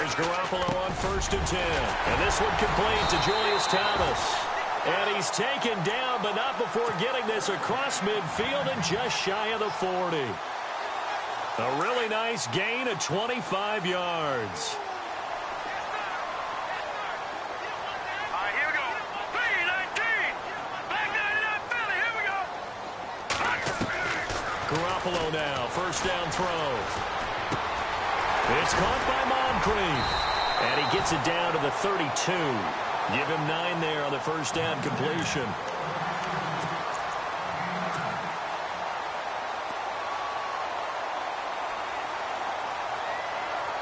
Here's Garoppolo on 1st and 10. And this one complete to Julius Thomas. And he's taken down, but not before getting this across midfield and just shy of the 40. A really nice gain of 25 yards. All right, here we go. 3-19. Back 99 Philly. Here we go. Garoppolo now, 1st down throw. It's caught by Moncrief. And he gets it down to the 32. Give him 9 there on the 1st down completion.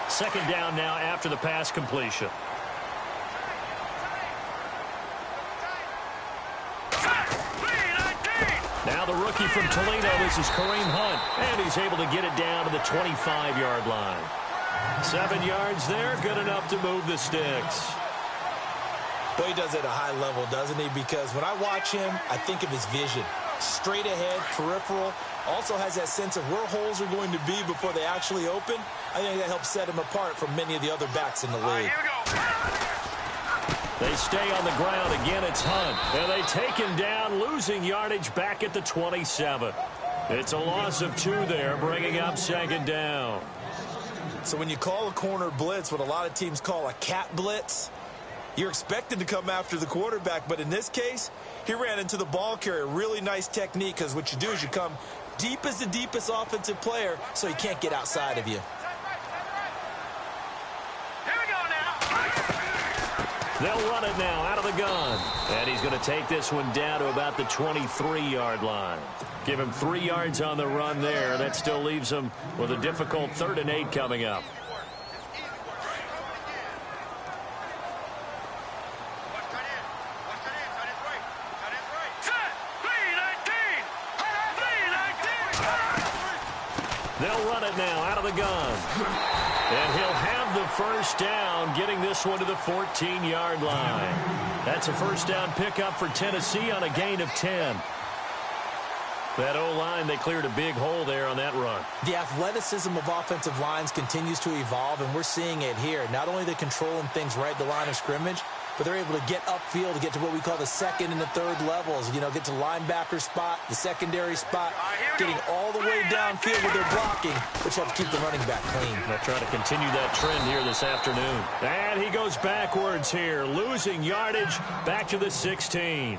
Second down now after the pass completion. Now the rookie from Toledo, this is Kareem Hunt. And he's able to get it down to the 25-yard line. 7 yards there, good enough to move the sticks. Well, he does it at a high level, doesn't he? Because when I watch him, I think of his vision. Straight ahead, peripheral. Also has that sense of where holes are going to be before they actually open. I think that helps set him apart from many of the other backs in the league. Here we go. They stay on the ground. Again, it's Hunt. And they take him down, losing yardage back at the 27. It's a loss of 2 there, bringing up 2nd down. So when you call a corner blitz, what a lot of teams call a cat blitz, you're expected to come after the quarterback. But in this case, he ran into the ball carrier. Really nice technique, because what you do is you come deep as the deepest offensive player so he can't get outside of you. Here we go now. They'll run it now out of the gun. And he's going to take this one down to about the 23-yard line. Give him 3 yards on the run there. That still leaves him with a difficult 3rd and 8 coming up. They'll run it now out of the gun. And he'll have the 1st down, getting this one to the 14-yard line. That's a 1st down pickup for Tennessee on a gain of 10. That O-line, they cleared a big hole there on that run. The athleticism of offensive lines continues to evolve, and we're seeing it here. Not only are they controlling things right at the line of scrimmage, but they're able to get upfield to get to what we call the 2nd and the 3rd levels. You know, get to linebacker spot, the secondary spot, getting all the way downfield with their blocking, which helps keep the running back clean. They'll try to continue that trend here this afternoon. And he goes backwards here, losing yardage back to the 16.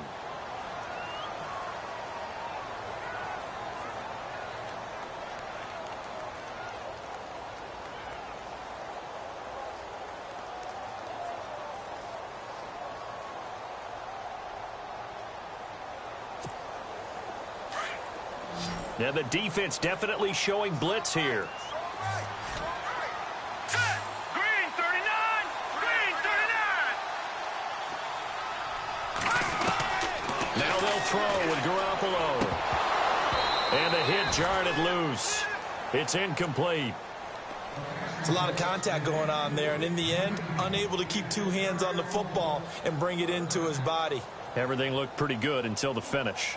Now the defense definitely showing blitz here. Green 39. Green 39. Now they'll throw with Garoppolo. And the hit jarred it loose. It's incomplete. It's a lot of contact going on there, and in the end, unable to keep 2 hands on the football and bring it into his body. Everything looked pretty good until the finish.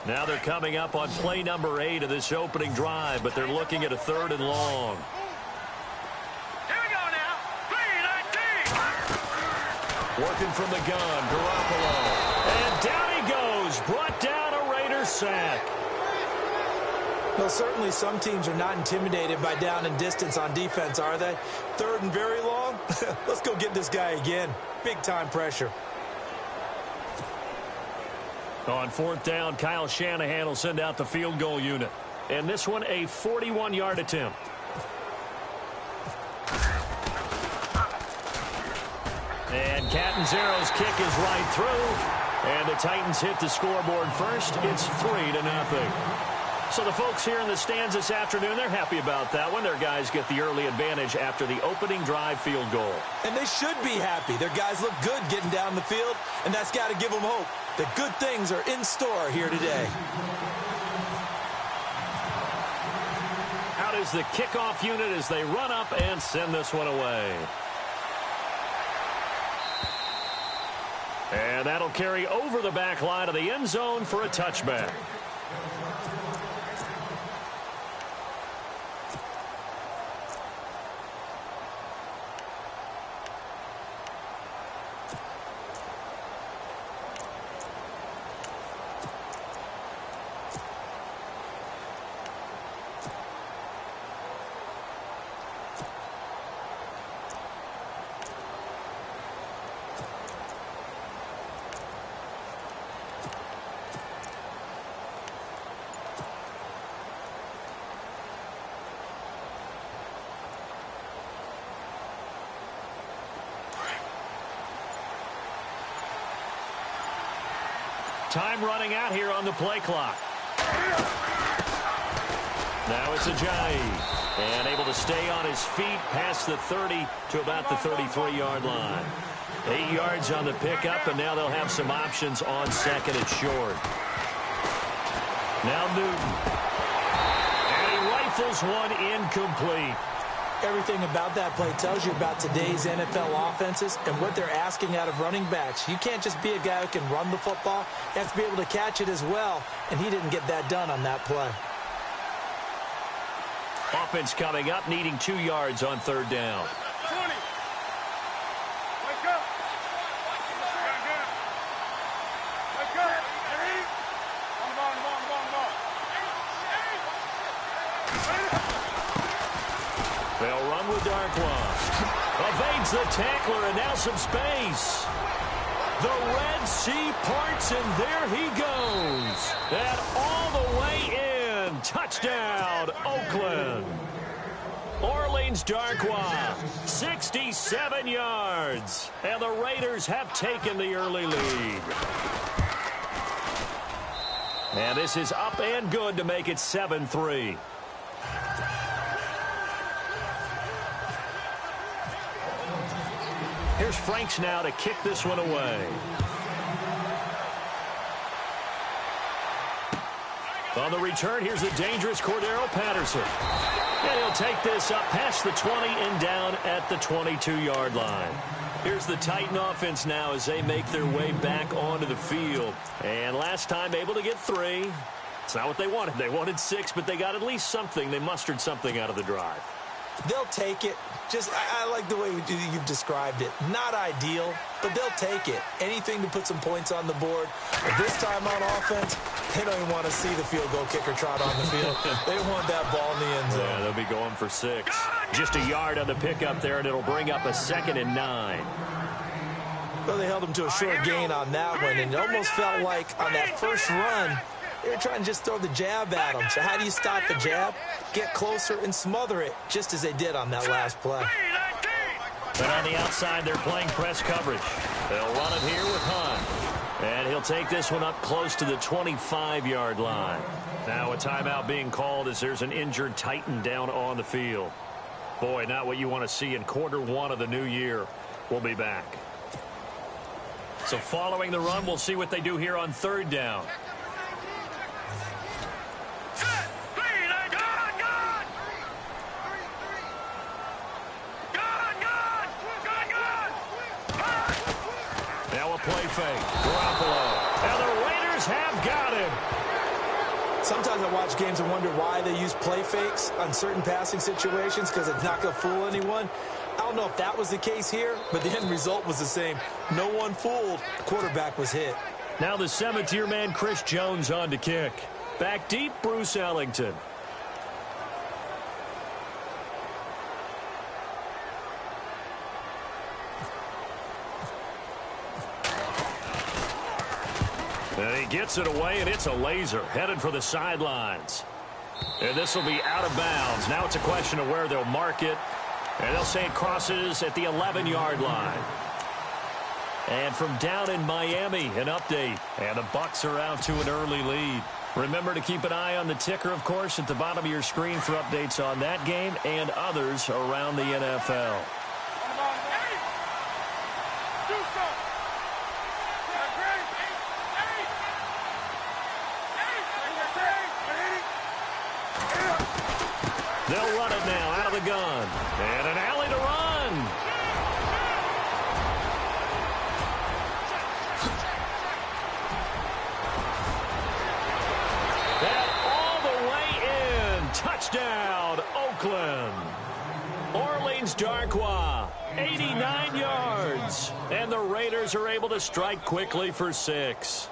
Now they're coming up on play number 8 of this opening drive, but they're looking at a 3rd and long. Here we go now. 3-19. Working from the gun, Garoppolo. And down he goes. Brought down a Raider sack. Well, certainly some teams are not intimidated by down and distance on defense, are they? 3rd and very long? Let's go get this guy again. Big-time pressure. On 4th down, Kyle Shanahan will send out the field goal unit. And this one, a 41-yard attempt. And Catanzaro's kick is right through. And the Titans hit the scoreboard first. It's 3-0. So the folks here in the stands this afternoon, they're happy about that one. Their guys get the early advantage after the opening drive field goal. And they should be happy. Their guys look good getting down the field, and that's got to give them hope that good things are in store here today. Out is the kickoff unit as they run up and send this one away. And that'll carry over the back line of the end zone for a touchback. Time running out here on the play clock. Now it's Ajayi. And able to stay on his feet past the 30 to about the 33-yard line. 8 yards on the pickup, and now they'll have some options on second and short. Now Newton. And he rifles one incomplete. Everything about that play tells you about today's NFL offenses and what they're asking out of running backs. You can't just be a guy who can run the football. You have to be able to catch it as well, and he didn't get that done on that play. Offense coming up, needing 2 yards on third down. 20. Wake up. Wake up. On the ball. They'll run with Darkwa. Evades the tackler, and now some space. The Red Sea parts, and there he goes. And all the way in. Touchdown, Oakland. Orleans Darkwa, 67 yards. And the Raiders have taken the early lead. And this is up and good to make it 7-3. Here's Franks now to kick this one away. On the return, here's the dangerous Cordero Patterson. And he'll take this up past the 20 and down at the 22-yard line. Here's the Titan offense now as they make their way back onto the field. And last time able to get 3. It's not what they wanted. They wanted 6, but they got at least something. They mustered something out of the drive. They'll take it. I like the way you've described it. Not ideal, but they'll take it. Anything to put some points on the board. But this time on offense, they don't even want to see the field goal kicker trot on the field. They want that ball in the end zone. Yeah, they'll be going for 6. Just a yard on the pickup there, and it'll bring up a 2nd and 9. Well, they held him to a short gain on that one, and it almost felt like on that first run, they were trying to just throw the jab at him. So how do you stop the jab? Get closer and smother it, just as they did on that last play. But on the outside, they're playing press coverage. They'll run it here with Hunt. And he'll take this one up close to the 25-yard line. Now a timeout being called as there's an injured Titan down on the field. Boy, not what you want to see in quarter 1 of the new year. We'll be back. So following the run, we'll see what they do here on third down. Now a play fake. Garoppolo. And the Raiders have got him. Sometimes I watch games and wonder why they use play fakes on certain passing situations, because it's not going to fool anyone. I don't know if that was the case here, but the end result was the same. No one fooled. The quarterback was hit. Now the 7th-year man, Chris Jones, on to kick. Back deep, Bruce Ellington. And he gets it away, and it's a laser headed for the sidelines. And this will be out of bounds. Now it's a question of where they'll mark it. And they'll say it crosses at the 11-yard line. And from down in Miami, an update. And the Bucs are out to an early lead. Remember to keep an eye on the ticker, of course, at the bottom of your screen for updates on that game and others around the NFL. They'll run it now out of the gun. And an alley to run. And all the way in. Touchdown, Oakland. Orleans Darkwa, 89 yards. And the Raiders are able to strike quickly for 6.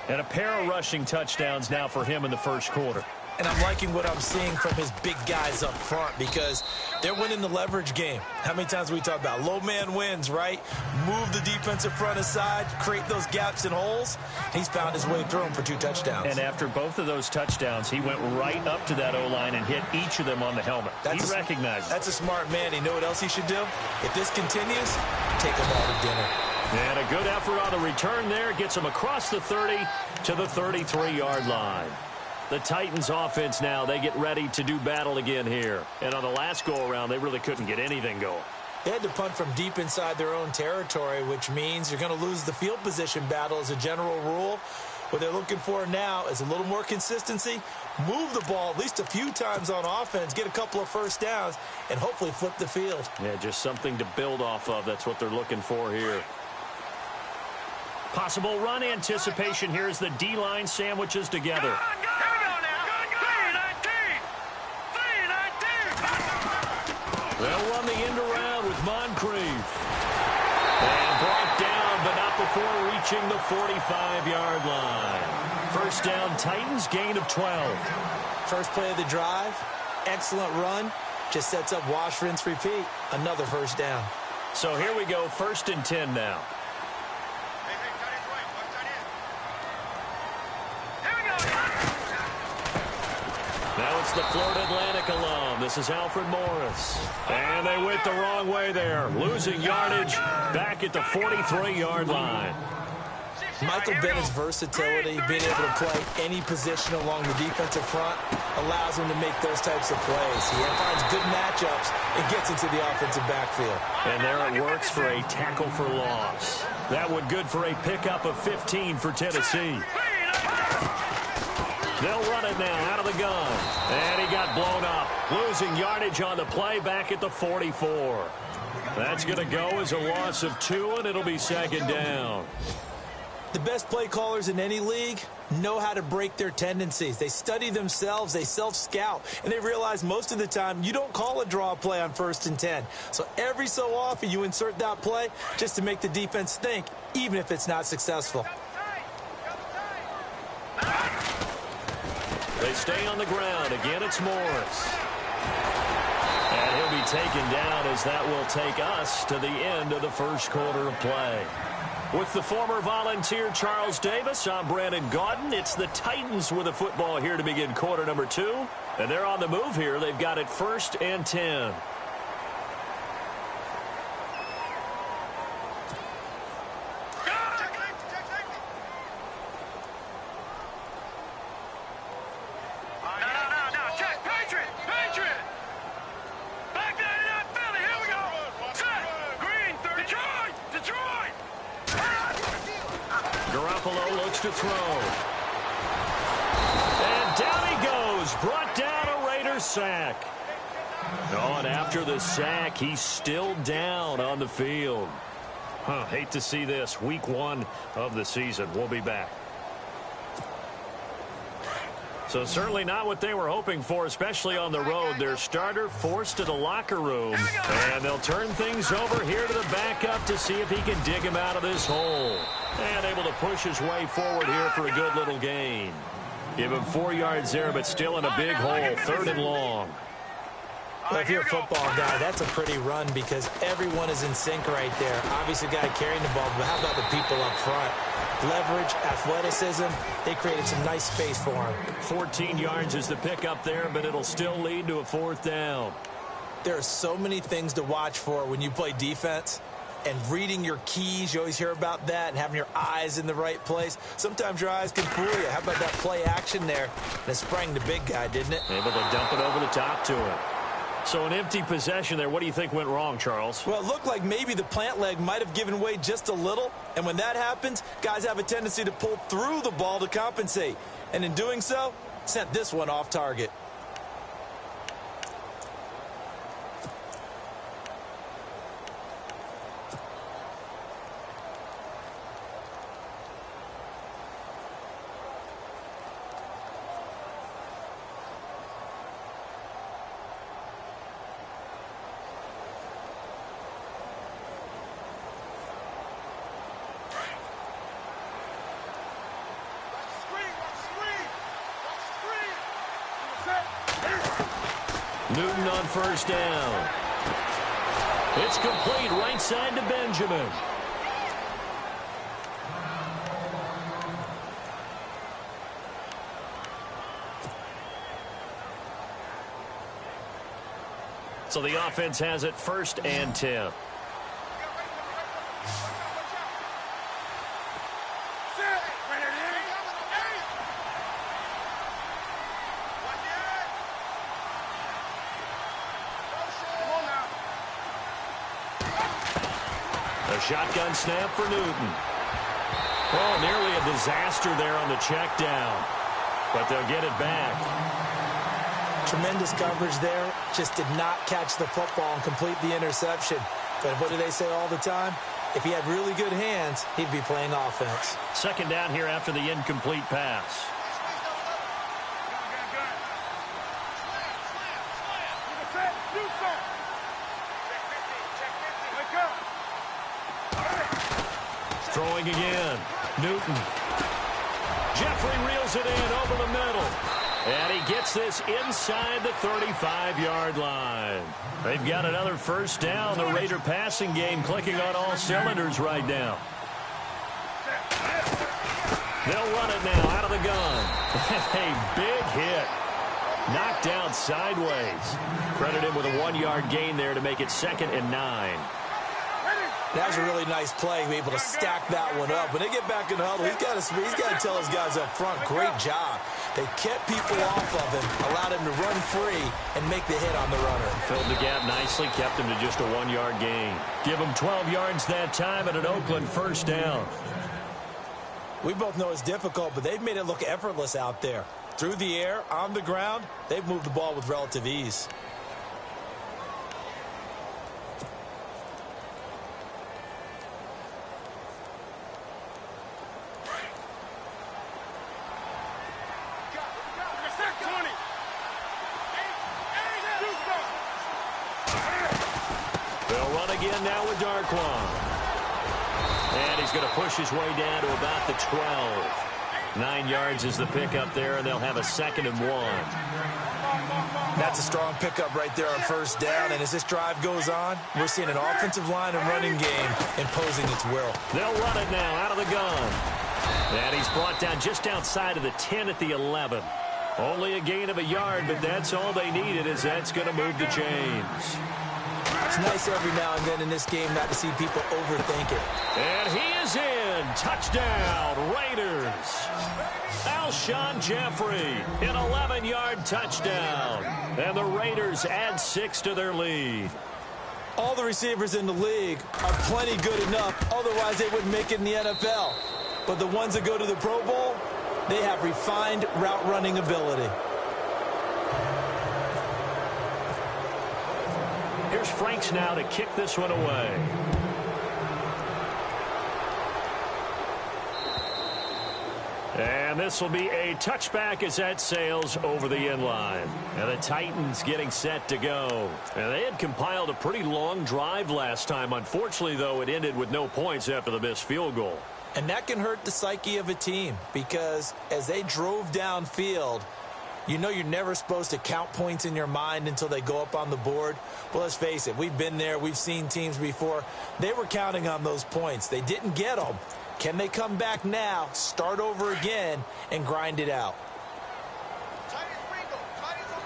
And a pair of rushing touchdowns now for him in the first quarter. And I'm liking what I'm seeing from his big guys up front, because they're winning the leverage game. How many times we talk about low man wins, right? Move the defensive front aside, create those gaps and holes. He's found his way through them for 2 touchdowns. And after both of those touchdowns, he went right up to that O-line and hit each of them on the helmet. He recognized it. That's a smart man. You know what else he should do? If this continues, take them all to dinner. And a good effort on the return there. Gets them across the 30 to the 33-yard line. The Titans offense now, they get ready to do battle again here. And on the last go-around, they really couldn't get anything going. They had to punt from deep inside their own territory, which means you're going to lose the field position battle as a general rule. What they're looking for now is a little more consistency, move the ball at least a few times on offense, get a couple of first downs, and hopefully flip the field. Yeah, just something to build off of. That's what they're looking for here. Possible run anticipation here as the D-line sandwiches together. They'll run the end around with Moncrief. And brought down, but not before reaching the 45-yard line. First down, Titans, gain of 12. First play of the drive, excellent run. Just sets up wash, rinse, repeat. Another first down. So here we go, 1st and 10 now. Now it's the Florida Atlantic alum. This is Alfred Morris. And they went the wrong way there. Losing yardage back at the 43-yard line. Michael Bennett's versatility, being able to play any position along the defensive front, allows him to make those types of plays. He finds good matchups and gets into the offensive backfield. And there it works for a tackle for loss. That would good for a pickup of 15 for Tennessee. They'll run it now out of the gun. And he got blown up. Losing yardage on the play back at the 44. That's going to go as a loss of 2, and it'll be 2nd down. The best play callers in any league know how to break their tendencies. They study themselves, they self-scout, and they realize most of the time you don't call a draw play on 1st and 10. So every so often you insert that play just to make the defense think, even if it's not successful. They stay on the ground. Again, it's Morris. And he'll be taken down as that will take us to the end of the first quarter of play. With the former Volunteer Charles Davis, I'm Brandon Gaudin. It's the Titans with the football here to begin quarter number 2. And they're on the move here. They've got it 1st and 10. To throw. And down he goes. Brought down a Raiders sack. Oh, and after the sack, he's still down on the field. Hate to see this. Week 1 of the season. We'll be back. So certainly not what they were hoping for, especially on the road. Their starter forced to the locker room. And they'll turn things over here to the backup to see if he can dig him out of this hole. And able to push his way forward here for a good little gain. Give him 4 yards there, but still in a big hole. 3rd and long. Well, if you're a football guy, that's a pretty run because everyone is in sync right there. Obviously, the guy carrying the ball, but how about the people up front? Leverage, athleticism, they created some nice space for him. 14 yards is the pickup there, but it'll still lead to a 4th down. There are so many things to watch for when you play defense. And reading your keys, you always hear about that, and having your eyes in the right place. Sometimes your eyes can fool you. How about that play action there? And it sprang the big guy, didn't it? Able to dump it over the top to him. So an empty possession there. What do you think went wrong, Charles? Well, it looked like maybe the plant leg might have given way just a little. And when that happens, guys have a tendency to pull through the ball to compensate. And in doing so, sent this one off target. Newton on 1st down. It's complete right side to Benjamin. So the offense has it 1st and 10. A shotgun snap for Newton. Oh, nearly a disaster there on the check down. But they'll get it back. Tremendous coverage there. Just did not catch the football and complete the interception. But what do they say all the time? If he had really good hands, he'd be playing offense. Second down here after the incomplete pass. Throwing again. Newton. Jeffrey reels it in over the middle. And he gets this inside the 35-yard line. They've got another first down. The Raider passing game clicking on all cylinders right now. They'll run it now out of the gun. A big hit. Knocked down sideways. Credit him with a 1-yard gain there to make it 2nd and 9. That was a really nice play, be able to stack that one up. When they get back in the huddle, he's got to tell his guys up front, great job. They kept people off of him, allowed him to run free and make the hit on the runner. Filled the gap nicely, kept him to just a 1-yard gain. Give him 12 yards that time and an Oakland first down. We both know it's difficult, but they've made it look effortless out there. Through the air, on the ground, they've moved the ball with relative ease. Again now with Darquan. And he's going to push his way down to about the 12. 9 yards is the pickup there, and they'll have a 2nd and 1. That's a strong pickup right there on first down. And as this drive goes on, we're seeing an offensive line and running game imposing its will. They'll run it now out of the gun. And he's brought down just outside of the 10 at the 11. Only a gain of a yard, but that's all they needed, as that's going to move the chains. It's nice every now and then in this game not to see people overthink it. And he is in. Touchdown, Raiders. Alshon Jeffrey, an 11-yard touchdown. And the Raiders add 6 to their lead. All the receivers in the league are plenty good enough. Otherwise, they wouldn't make it in the NFL. But the ones that go to the Pro Bowl, they have refined route running ability. Here's Franks now to kick this one away. And this will be a touchback as that sails over the end line. And the Titans getting set to go. And they had compiled a pretty long drive last time. Unfortunately, though, it ended with no points after the missed field goal. And that can hurt the psyche of a team, because as they drove downfield, you know you're never supposed to count points in your mind until they go up on the board. Well, let's face it, we've been there. We've seen teams before. They were counting on those points. They didn't get them. Can they come back now, start over again, and grind it out?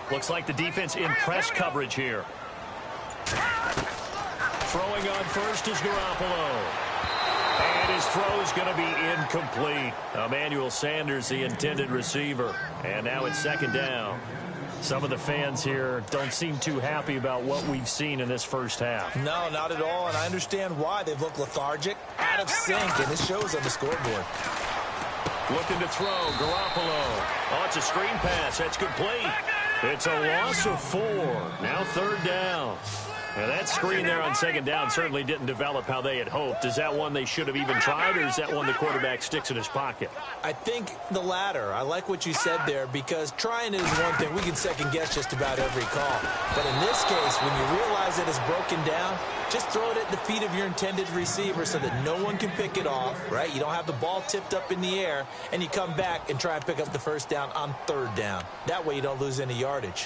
Looks like the defense in press coverage here. Throwing on first is Garoppolo. And his throw is going to be incomplete. Emmanuel Sanders, the intended receiver. And now it's 2nd down. Some of the fans here don't seem too happy about what we've seen in this first half. No, not at all, and I understand why. They've looked lethargic, out of sync, and it shows on the scoreboard. Looking to throw, Garoppolo. Oh, it's a screen pass. That's complete. It's a loss of 4. Now 3rd down. Now that screen there on 2nd down certainly didn't develop how they had hoped. Is that one they should have even tried, or is that one the quarterback sticks in his pocket? I think the latter. I like what you said there, because trying is one thing. We can second-guess just about every call. But in this case, when you realize that it's broken down, just throw it at the feet of your intended receiver so that no one can pick it off, right? You don't have the ball tipped up in the air, and you come back and try and pick up the first down on 3rd down. That way you don't lose any yardage.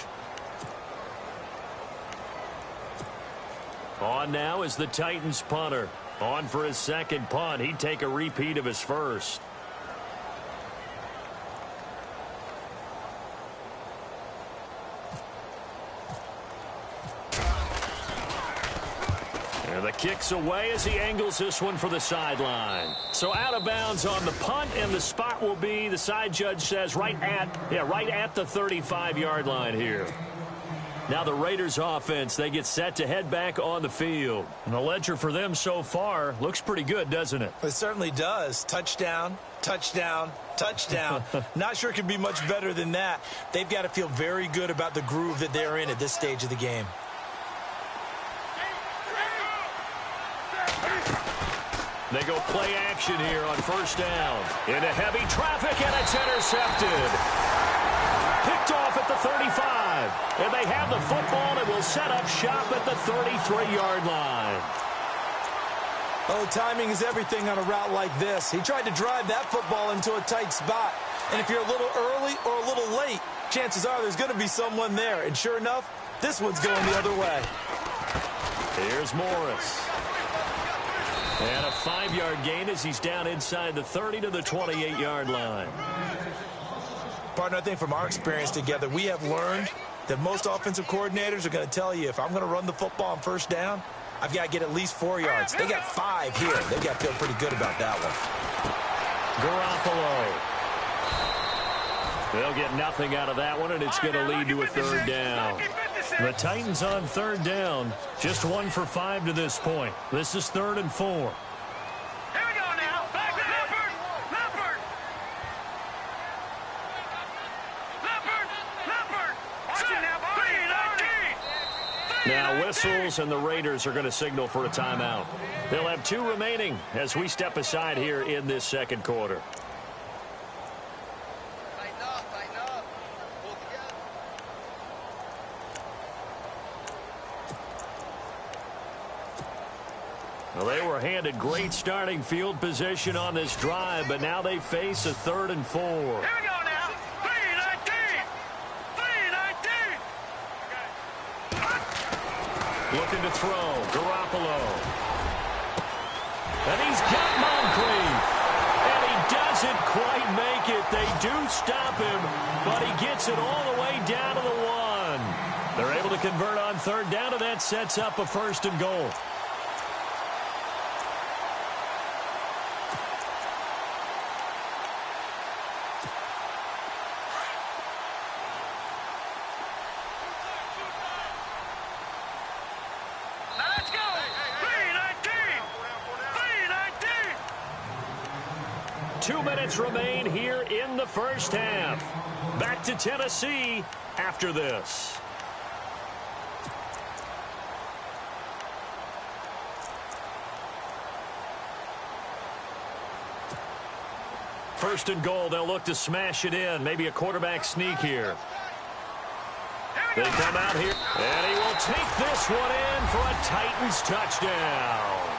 On now is the Titans punter. On for his 2nd punt. He'd take a repeat of his first. And the kick's away as he angles this one for the sideline. So out of bounds on the punt, and the spot will be, the side judge says, right at the 35-yard line here. Now the Raiders offense, they get set to head back on the field. And the ledger for them so far looks pretty good, doesn't it? It certainly does. Touchdown, touchdown, touchdown. Not sure it could be much better than that. They've got to feel very good about the groove that they're in at this stage of the game. They go play action here on first down. Into heavy traffic, and it's intercepted. Picked off at the 35. And they have the football and will set up shop at the 33-yard line. Oh, timing is everything on a route like this. He tried to drive that football into a tight spot. And if you're a little early or a little late, chances are there's going to be someone there. And sure enough, this one's going the other way. Here's Morris. And a 5-yard gain as he's down inside the 30 to the 28-yard line. Partner, I think from our experience together, we have learned that most offensive coordinators are going to tell you, if I'm going to run the football on first down, I've got to get at least 4 yards. They got 5 here. They've got to feel pretty good about that one. Garoppolo. They'll get nothing out of that one, and it's going to lead to a third down. The Titans on third down, just 1 for 5 to this point. This is 3rd and 4. Here we go now. Back to Leopard. Watch it now, boy. Now whistles, and the Raiders are going to signal for a timeout. They'll have 2 remaining as we step aside here in this second quarter. Well, they were handed great starting field position on this drive, but now they face a 3rd and 4. Here we go now. 3-19. Looking to throw. Garoppolo. And he's got Moncrief. And he doesn't quite make it. They do stop him, but he gets it all the way down to the 1. They're able to convert on third down, and that sets up a 1st and goal. Let's go. 3-19. 2 minutes remain here in the first half. Back to Tennessee after this. First and goal, they'll look to smash it in. Maybe a quarterback sneak here. They come out here, and he will take this one in for a Titans touchdown.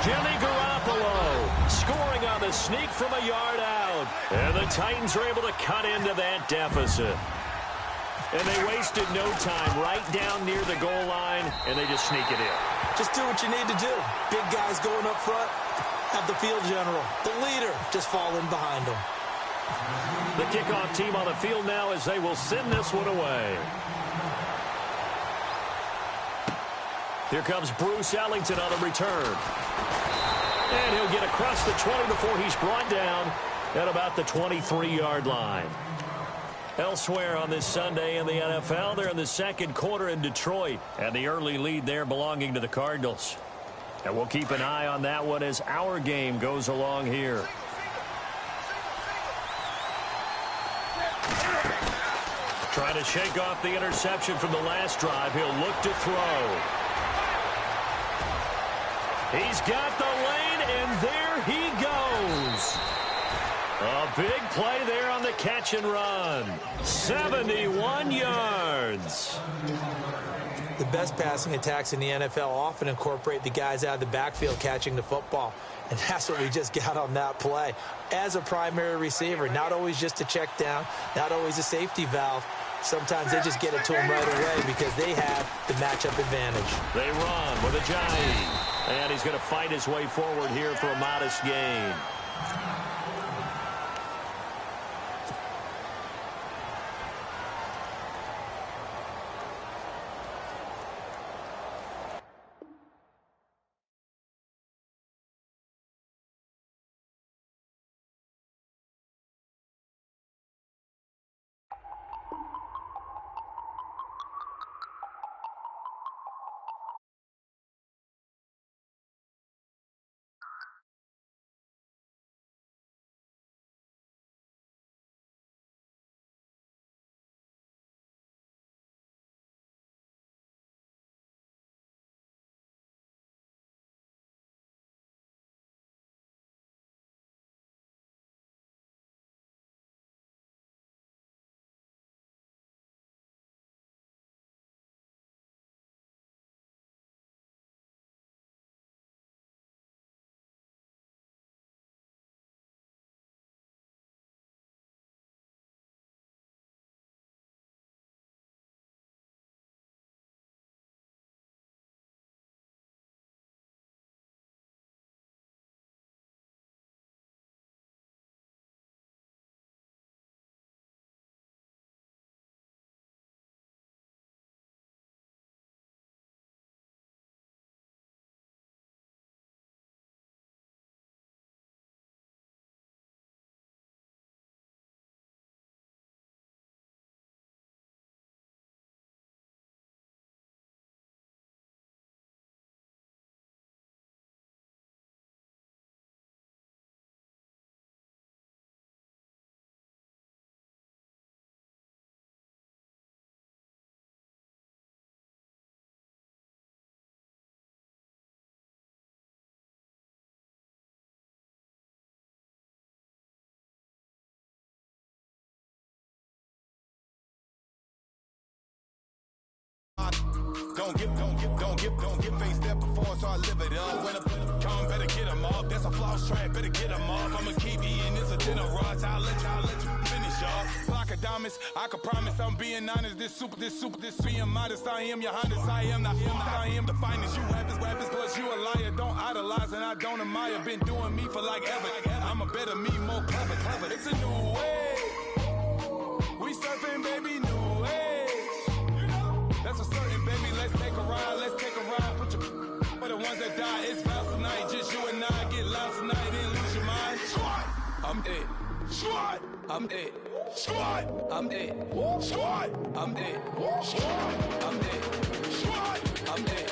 Jimmy Garoppolo scoring on the sneak from a yard out. And the Titans are able to cut into that deficit. And they wasted no time right down near the goal line, and they just sneak it in. Just do what you need to do. Big guys going up front. Have the field general, the leader, just fall in behind them. The kickoff team on the field now as they will send this one away. Here comes Bruce Ellington on the return. And he'll get across the 20 before he's brought down at about the 23-yard line. Elsewhere on this Sunday in the NFL, they're in the second quarter in Detroit. And the early lead there belonging to the Cardinals. And we'll keep an eye on that one as our game goes along here. Trying to shake off the interception from the last drive. He'll look to throw. He's got the lane, and there he goes. A big play there on the catch and run. 71 yards. The best passing attacks in the NFL often incorporate the guys out of the backfield catching the football. And that's what we just got on that play. As a primary receiver, not always just a check down, not always a safety valve. Sometimes they just get it to him right away because they have the matchup advantage. They run with Ajayi. And he's going to fight his way forward here for a modest gain. Don't get face step before, so I live it up. When I come, better get them up. That's a floss track, better get them up. I'ma keep eating, it's a dinner rush. I'll let you finish up. Flock of diamonds, I can promise I'm being honest. This being modest. I am your Highness, I am the finest. You rappers, plus you a liar. Don't idolize and I don't admire. Been doing me for like ever. I'm a better me, more clever. It's a new way. We surfing, baby, new age. That's a certain, baby. Let's take a ride. Put your for the ones that die. It's vows tonight. Just you and I get lost tonight. Then lose your mind. Squad, I'm dead. Squad, I'm dead. Squad, I'm dead. Squad, I'm dead. Squad, I'm dead. Squad, I'm dead.